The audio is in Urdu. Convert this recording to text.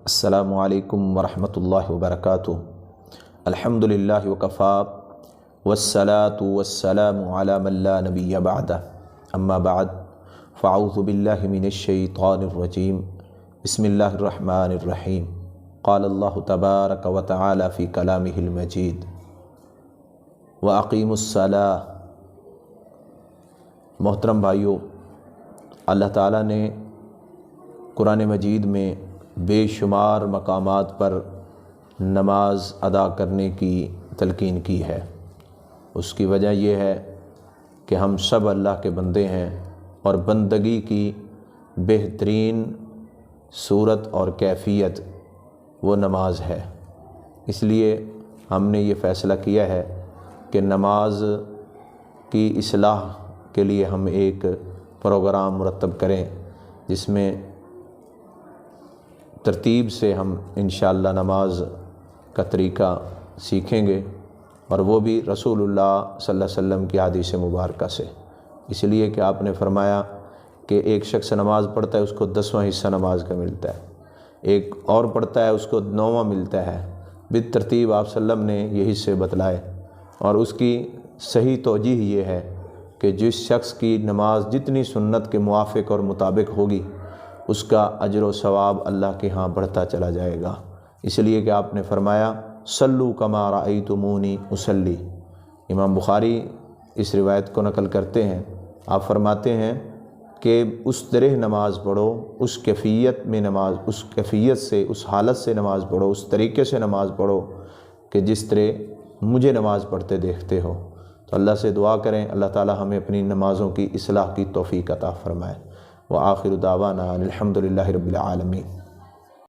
السلام علیکم ورحمۃ اللہ وبرکاتہ۔ الحمد للہ وکفا والصلاة والسلام علی من لا نبی بعدہ، اما بعد فاعوذ باللہ من الشیطان الرجیم، بسم اللہ الرحمن الرحیم۔ قال اللہ تبارک وتعالی فی کلامہ المجید وَأَقِیمُوا الصَّلَاةَ۔ محترم بھائیو، اللہ تعالیٰ نے قرآن مجید میں بے شمار مقامات پر نماز ادا کرنے کی تلقین کی ہے۔ اس کی وجہ یہ ہے کہ ہم سب اللہ کے بندے ہیں اور بندگی کی بہترین صورت اور کیفیت وہ نماز ہے۔ اس لیے ہم نے یہ فیصلہ کیا ہے کہ نماز کی اصلاح کے لیے ہم ایک پروگرام مرتب کریں، جس میں ترتیب سے ہم انشاءاللہ نماز کا طریقہ سیکھیں گے، اور وہ بھی رسول اللہ صلی اللہ علیہ وسلم کی حدیث مبارکہ سے۔ اس لیے کہ آپ نے فرمایا کہ ایک شخص نماز پڑھتا ہے اس کو 10واں حصہ نماز کا ملتا ہے، ایک اور پڑھتا ہے اس کو 9واں ملتا ہے۔ بالترتیب آپ صلی اللہ علیہ وسلم نے یہ حصے بتلائے، اور اس کی صحیح توجیہ یہ ہے کہ جس شخص کی نماز جتنی سنت کے موافق اور مطابق ہوگی، اس کا اجر و ثواب اللہ کے ہاں بڑھتا چلا جائے گا۔ اس لیے کہ آپ نے فرمایا صلو کما رأیتمونی اصلی۔ امام بخاری اس روایت کو نقل کرتے ہیں، آپ فرماتے ہیں کہ اس طرح نماز پڑھو، اس کیفیت میں نماز، اس کیفیت سے، اس حالت سے نماز پڑھو، اس طریقے سے نماز پڑھو کہ جس طرح مجھے نماز پڑھتے دیکھتے ہو۔ تو اللہ سے دعا کریں اللہ تعالی ہمیں اپنی نمازوں کی اصلاح کی توفیق عطا فرمائے۔ وآخر دعوانا الحمد للہ رب العالمین۔